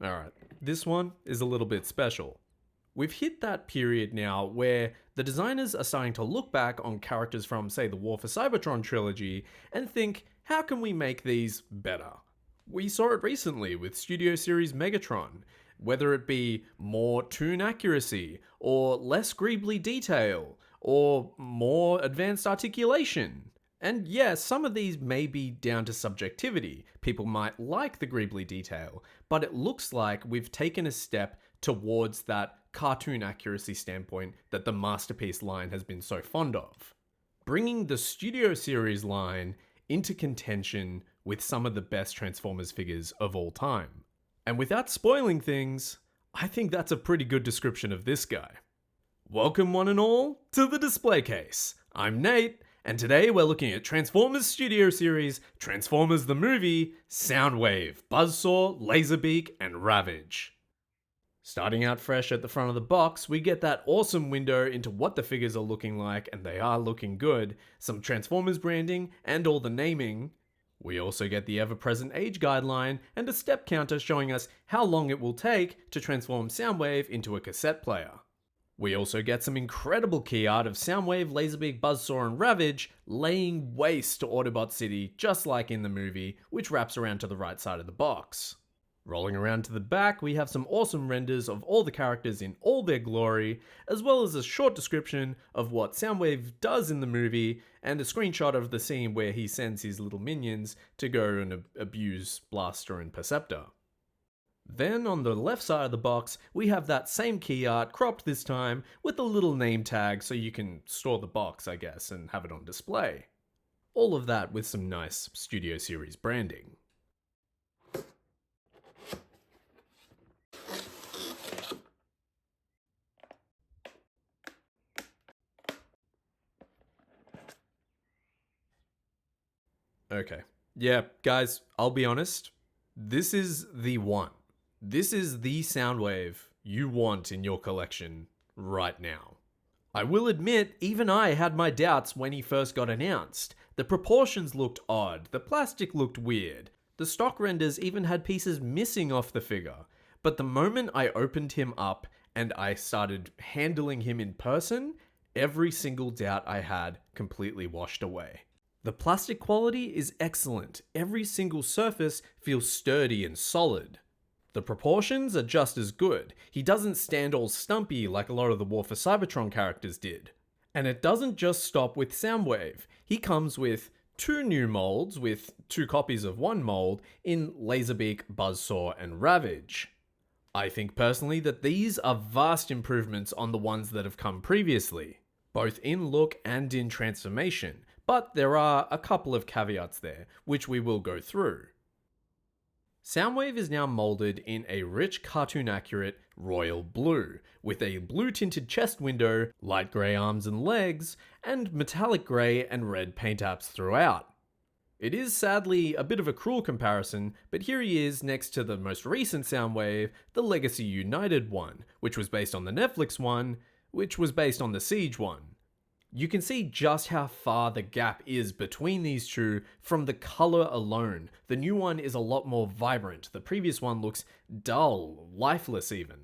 Alright, this one is a little bit special. We've hit that period now where the designers are starting to look back on characters from, say, the War for Cybertron trilogy and think, how can we make these better? We saw it recently with Studio Series Megatron, whether it be more toon accuracy, or less greebly detail, or more advanced articulation. And yes, some of these may be down to subjectivity. People might like the greebly detail, but it looks like we've taken a step towards that cartoon accuracy standpoint that the Masterpiece line has been so fond of. Bringing the Studio Series line into contention with some of the best Transformers figures of all time. And without spoiling things, I think that's a pretty good description of this guy. Welcome one and all to the display case. I'm Nate, and today we're looking at Transformers Studio Series, Transformers the Movie, Soundwave, Buzzsaw, Laserbeak, and Ravage. Starting out fresh at the front of the box, we get that awesome window into what the figures are looking like, and they are looking good, some Transformers branding, and all the naming. We also get the ever-present age guideline and a step counter showing us how long it will take to transform Soundwave into a cassette player. We also get some incredible key art of Soundwave, Laserbeak, Buzzsaw, and Ravage laying waste to Autobot City just like in the movie, which wraps around to the right side of the box. Rolling around to the back, we have some awesome renders of all the characters in all their glory, as well as a short description of what Soundwave does in the movie, and a screenshot of the scene where he sends his little minions to go and abuse Blaster and Perceptor. Then on the left side of the box, we have that same key art, cropped this time, with a little name tag so you can store the box, I guess, and have it on display. All of that with some nice Studio Series branding. Okay. Yeah, guys, I'll be honest. This is the one. This is the Soundwave you want in your collection right now. I will admit, even I had my doubts when he first got announced. The proportions looked odd, the plastic looked weird, the stock renders even had pieces missing off the figure. But the moment I opened him up and I started handling him in person, every single doubt I had completely washed away. The plastic quality is excellent. Every single surface feels sturdy and solid. The proportions are just as good. He doesn't stand all stumpy like a lot of the War for Cybertron characters did. And it doesn't just stop with Soundwave. He comes with 2 new molds, with 2 copies of one mold, in Laserbeak, Buzzsaw, and Ravage. I think personally that these are vast improvements on the ones that have come previously, both in look and in transformation. But there are a couple of caveats there, which we will go through. Soundwave is now molded in a rich cartoon-accurate royal blue, with a blue-tinted chest window, light grey arms and legs, and metallic grey and red paint apps throughout. It is sadly a bit of a cruel comparison, but here he is next to the most recent Soundwave, the Legacy United one, which was based on the Netflix one, which was based on the Siege one. You can see just how far the gap is between these two from the color alone. The new one is a lot more vibrant. The previous one looks dull, lifeless even.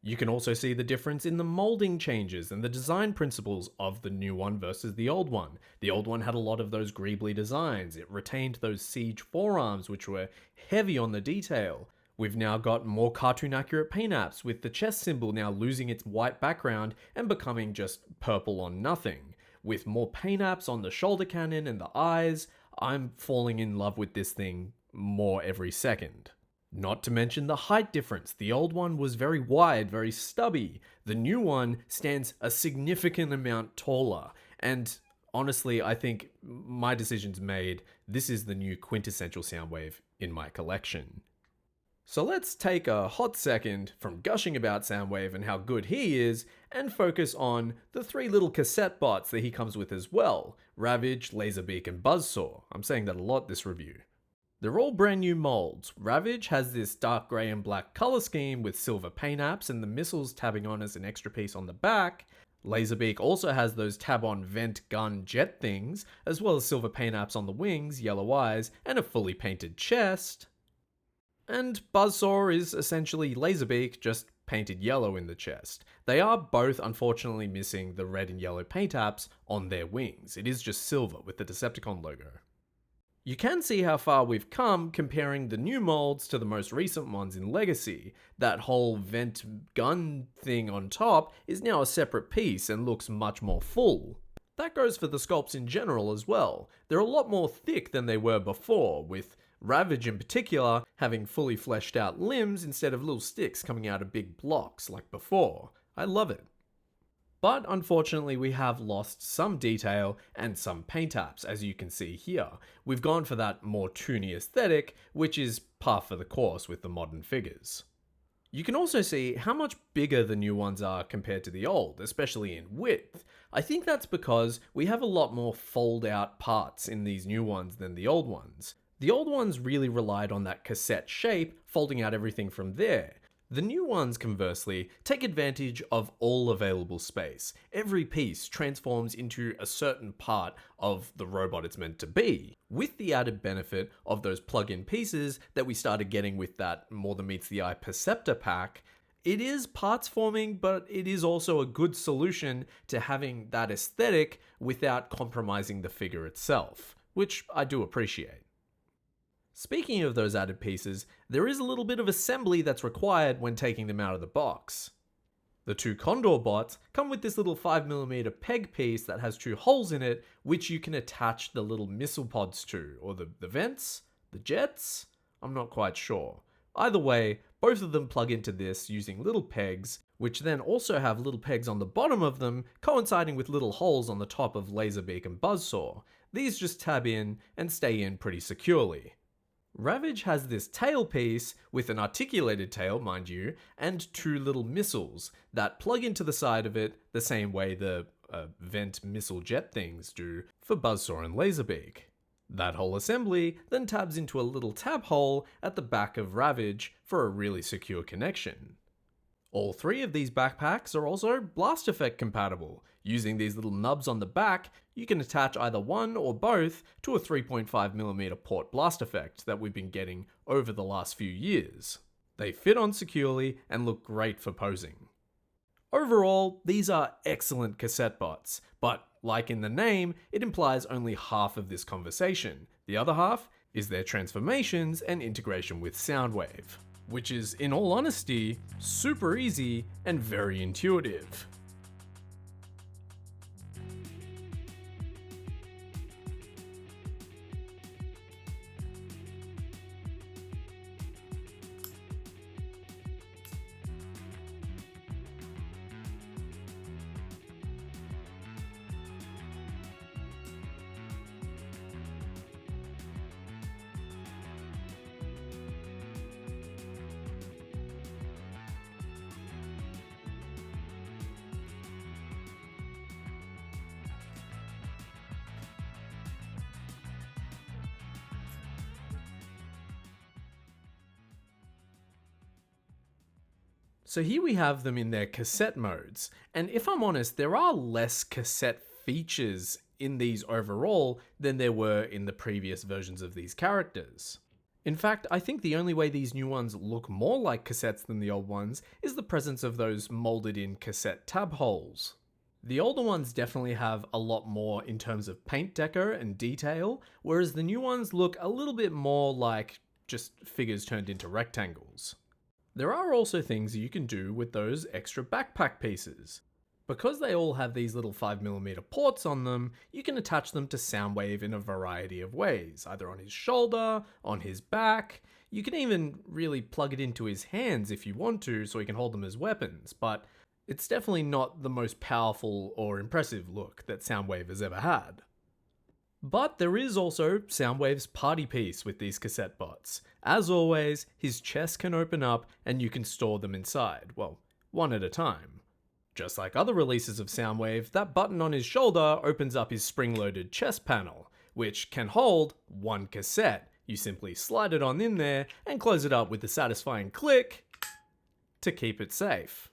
You can also see the difference in the molding changes and the design principles of the new one versus the old one. The old one had a lot of those greebly designs. It retained those Siege forearms, which were heavy on the detail. We've now got more cartoon-accurate paint apps, with the chest symbol now losing its white background and becoming just purple on nothing. With more paint apps on the shoulder cannon and the eyes, I'm falling in love with this thing more every second. Not to mention the height difference. The old one was very wide, very stubby. The new one stands a significant amount taller. And honestly, I think my decision's made. This is the new quintessential Soundwave in my collection. So let's take a hot second from gushing about Soundwave and how good he is, and focus on the 3 little cassette bots that he comes with as well: Ravage, Laserbeak, and Buzzsaw. I'm saying that a lot this review. They're all brand new molds. Ravage has this dark grey and black colour scheme with silver paint apps and the missiles tabbing on as an extra piece on the back. Laserbeak also has those tab-on vent gun jet things, as well as silver paint apps on the wings, yellow eyes, and a fully painted chest. And Buzzsaw is essentially Laserbeak, just painted yellow in the chest. They are both unfortunately missing the red and yellow paint apps on their wings. It is just silver with the Decepticon logo. You can see how far we've come comparing the new molds to the most recent ones in Legacy. That whole vent gun thing on top is now a separate piece and looks much more full. That goes for the sculpts in general as well. They're a lot more thick than they were before, with Ravage in particular having fully fleshed out limbs instead of little sticks coming out of big blocks like before. I love it. But unfortunately we have lost some detail and some paint apps, as you can see here. We've gone for that more toony aesthetic, which is par for the course with the modern figures. You can also see how much bigger the new ones are compared to the old, especially in width. I think that's because we have a lot more fold out parts in these new ones than the old ones. The old ones really relied on that cassette shape, folding out everything from there. The new ones, conversely, take advantage of all available space. Every piece transforms into a certain part of the robot it's meant to be, with the added benefit of those plug-in pieces that we started getting with that More Than Meets the Eye Perceptor pack. It is parts forming, but it is also a good solution to having that aesthetic without compromising the figure itself, which I do appreciate. Speaking of those added pieces, there is a little bit of assembly that's required when taking them out of the box. The two Condor bots come with this little 5mm peg piece that has two holes in it, which you can attach the little missile pods to, or the vents? The jets? I'm not quite sure. Either way, both of them plug into this using little pegs, which then also have little pegs on the bottom of them, coinciding with little holes on the top of Laserbeak and Buzzsaw. These just tab in and stay in pretty securely. Ravage has this tail piece, with an articulated tail, mind you, and two little missiles that plug into the side of it the same way the vent missile jet things do for Buzzsaw and Laserbeak. That whole assembly then tabs into a little tab hole at the back of Ravage for a really secure connection. All three of these backpacks are also blast effect compatible. Using these little nubs on the back, you can attach either one or both to a 3.5mm port blast effect that we've been getting over the last few years. They fit on securely and look great for posing. Overall, these are excellent cassette bots, but like in the name, it implies only half of this conversation. The other half is their transformations and integration with Soundwave, which is, in all honesty, super easy and very intuitive. So here we have them in their cassette modes, and if I'm honest, there are less cassette features in these overall than there were in the previous versions of these characters. In fact, I think the only way these new ones look more like cassettes than the old ones is the presence of those molded in cassette tab holes. The older ones definitely have a lot more in terms of paint deco and detail, whereas the new ones look a little bit more like just figures turned into rectangles. There are also things you can do with those extra backpack pieces. Because they all have these little 5mm ports on them, you can attach them to Soundwave in a variety of ways, either on his shoulder, on his back. You can even really plug it into his hands if you want to, so he can hold them as weapons, but it's definitely not the most powerful or impressive look that Soundwave has ever had. But there is also Soundwave's party piece with these cassette bots. As always, his chest can open up and you can store them inside, well, one at a time. Just like other releases of Soundwave, that button on his shoulder opens up his spring-loaded chest panel, which can hold one cassette. You simply slide it on in there and close it up with a satisfying click to keep it safe.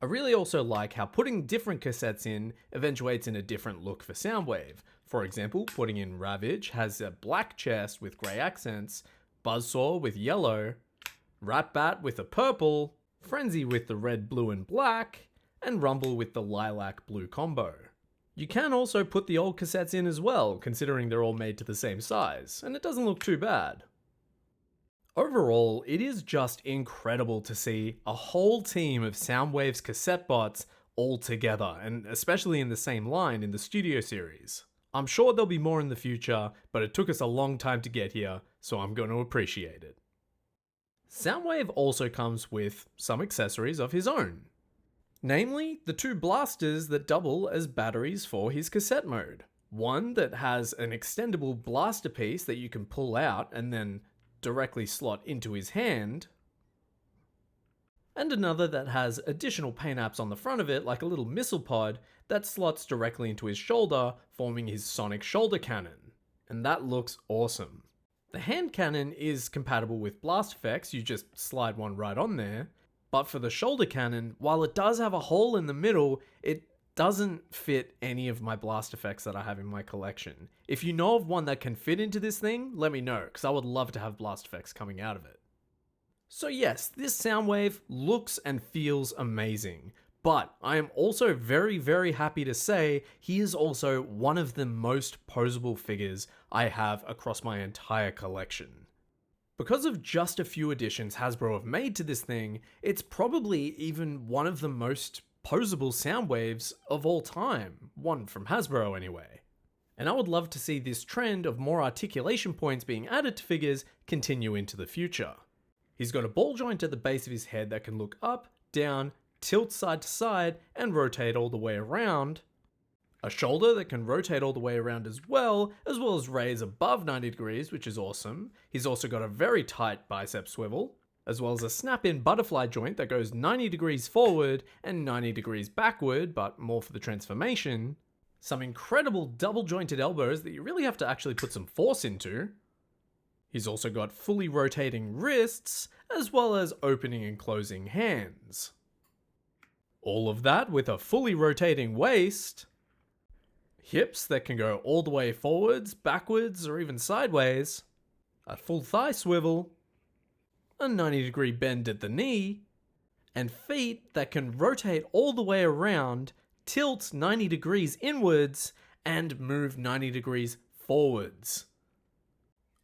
I really also like how putting different cassettes in eventuates in a different look for Soundwave. For example, putting in Ravage has a black chest with grey accents, Buzzsaw with yellow, Rat-Bat with the purple, Frenzy with the red, blue and black, and Rumble with the lilac blue combo. You can also put the old cassettes in as well, considering they're all made to the same size, and it doesn't look too bad. Overall, it is just incredible to see a whole team of Soundwave's cassette bots all together, and especially in the same line in the Studio series. I'm sure there'll be more in the future, but it took us a long time to get here, so I'm going to appreciate it. Soundwave also comes with some accessories of his own. Namely, the two blasters that double as batteries for his cassette mode. One that has an extendable blaster piece that you can pull out and then directly slot into his hand, and another that has additional paint apps on the front of it like a little missile pod that slots directly into his shoulder, forming his sonic shoulder cannon. And that looks awesome. The hand cannon is compatible with blast effects, you just slide one right on there, but for the shoulder cannon, while it does have a hole in the middle, it doesn't fit any of my blast effects that I have in my collection. If you know of one that can fit into this thing, let me know, because I would love to have blast effects coming out of it. So yes, this Soundwave looks and feels amazing, but I am also very, very happy to say he is also one of the most posable figures I have across my entire collection. Because of just a few additions Hasbro have made to this thing, it's probably even one of the most posable Soundwaves of all time, one from Hasbro anyway. And I would love to see this trend of more articulation points being added to figures continue into the future. He's got a ball joint at the base of his head that can look up, down, tilt side to side, and rotate all the way around. A shoulder that can rotate all the way around as well as raise above 90 degrees, which is awesome. He's also got a very tight bicep swivel, as well as a snap-in butterfly joint that goes 90 degrees forward and 90 degrees backward, but more for the transformation. Some incredible double-jointed elbows that you really have to actually put some force into. He's also got fully rotating wrists, as well as opening and closing hands. All of that with a fully rotating waist. Hips that can go all the way forwards, backwards, or even sideways. A full thigh swivel. A 90-degree bend at the knee. And feet that can rotate all the way around, tilt 90 degrees inwards, and move 90 degrees forwards.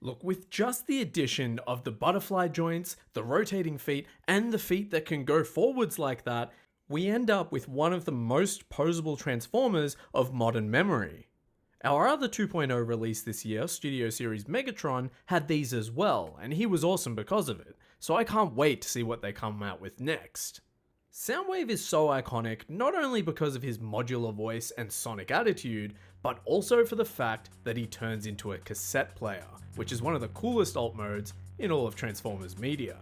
Look, with just the addition of the butterfly joints, the rotating feet, and the feet that can go forwards like that, we end up with one of the most posable Transformers of modern memory. Our other 2.0 release this year, Studio Series Megatron, had these as well, and he was awesome because of it, so I can't wait to see what they come out with next. Soundwave is so iconic not only because of his modular voice and sonic attitude, but also for the fact that he turns into a cassette player, which is one of the coolest alt modes in all of Transformers media.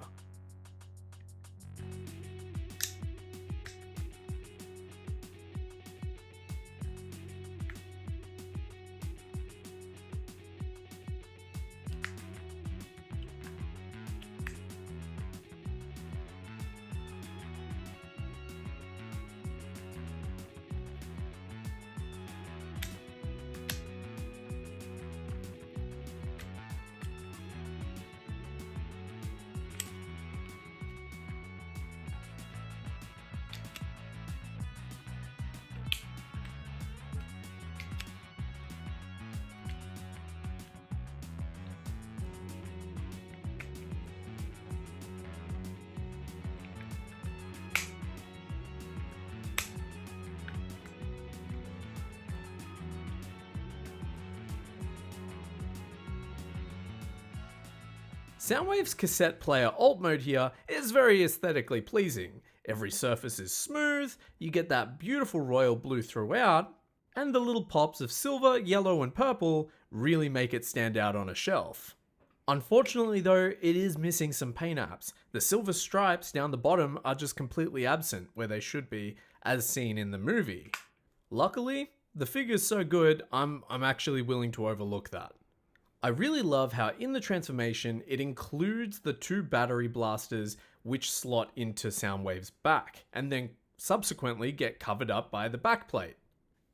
Soundwave's cassette player alt mode here is very aesthetically pleasing. Every surface is smooth, you get that beautiful royal blue throughout, and the little pops of silver, yellow and purple really make it stand out on a shelf. Unfortunately though, it is missing some paint apps. The silver stripes down the bottom are just completely absent where they should be, as seen in the movie. Luckily, the figure's so good, I'm actually willing to overlook that. I really love how in the transformation it includes the two battery blasters which slot into Soundwave's back, and then subsequently get covered up by the backplate.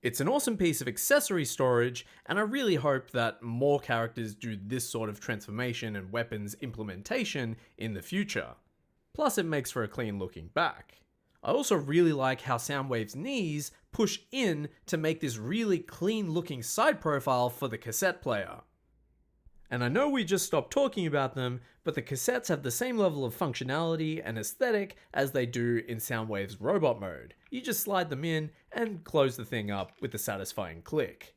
It's an awesome piece of accessory storage, and I really hope that more characters do this sort of transformation and weapons implementation in the future. Plus it makes for a clean looking back. I also really like how Soundwave's knees push in to make this really clean looking side profile for the cassette player. And I know we just stopped talking about them, but the cassettes have the same level of functionality and aesthetic as they do in Soundwave's robot mode. You just slide them in and close the thing up with a satisfying click.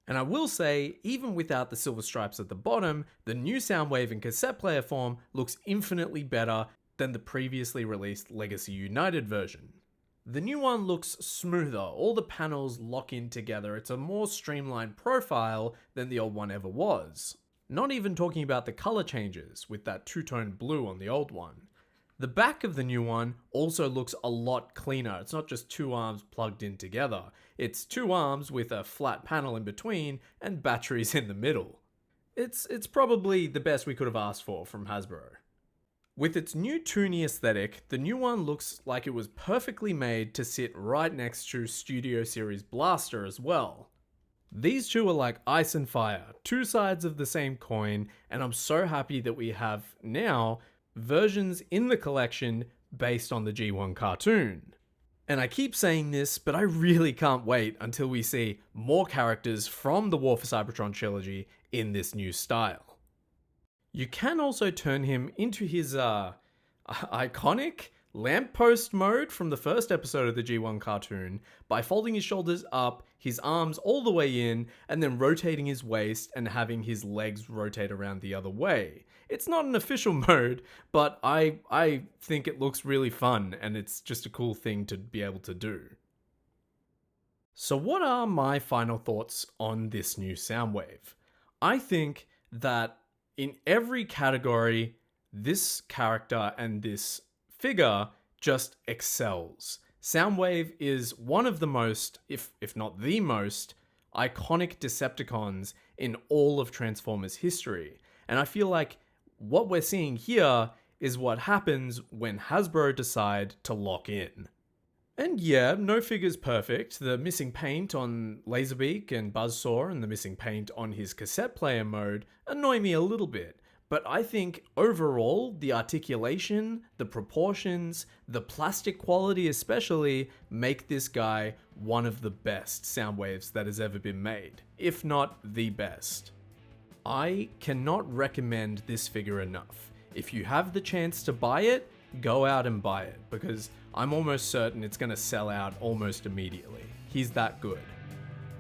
And I will say, even without the silver stripes at the bottom, the new Soundwave in cassette player form looks infinitely better than the previously released Legacy United version. The new one looks smoother, all the panels lock in together, it's a more streamlined profile than the old one ever was. Not even talking about the color changes, with that two-tone blue on the old one. The back of the new one also looks a lot cleaner, it's not just two arms plugged in together, it's two arms with a flat panel in between and batteries in the middle. It's probably the best we could have asked for from Hasbro. With its new toony aesthetic, the new one looks like it was perfectly made to sit right next to Studio Series Blaster as well. These two are like ice and fire, two sides of the same coin, and I'm so happy that we have now versions in the collection based on the G1 cartoon. And I keep saying this, but I really can't wait until we see more characters from the War for Cybertron trilogy in this new style. You can also turn him into his iconic lamppost mode from the first episode of the G1 cartoon by folding his shoulders up, his arms all the way in, and then rotating his waist and having his legs rotate around the other way. It's not an official mode, but I think it looks really fun and it's just a cool thing to be able to do. So what are my final thoughts on this new Soundwave? I think that in every category, this character and this figure just excels. Soundwave is one of the most, if not the most, iconic Decepticons in all of Transformers history. And I feel like what we're seeing here is what happens when Hasbro decide to lock in. And yeah, no figure's perfect. The missing paint on Laserbeak and Buzzsaw and the missing paint on his cassette player mode annoy me a little bit. But I think overall, the articulation, the proportions, the plastic quality especially, make this guy one of the best Soundwaves that has ever been made, if not the best. I cannot recommend this figure enough. If you have the chance to buy it, go out and buy it, because I'm almost certain it's going to sell out almost immediately. He's that good.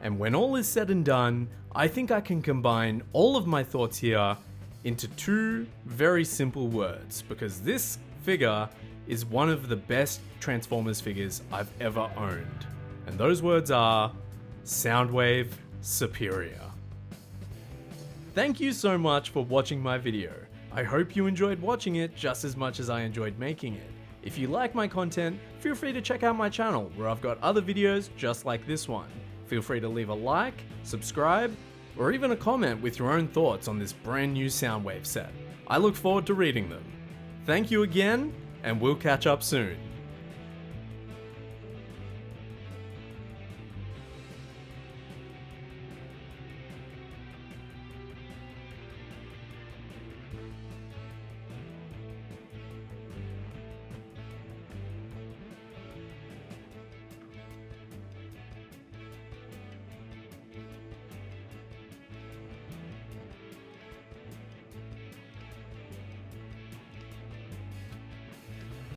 And when all is said and done, I think I can combine all of my thoughts here into two very simple words, because this figure is one of the best Transformers figures I've ever owned. And those words are Soundwave Superior. Thank you so much for watching my video. I hope you enjoyed watching it just as much as I enjoyed making it. If you like my content, feel free to check out my channel where I've got other videos just like this one. Feel free to leave a like, subscribe, or even a comment with your own thoughts on this brand new Soundwave set. I look forward to reading them. Thank you again, and we'll catch up soon.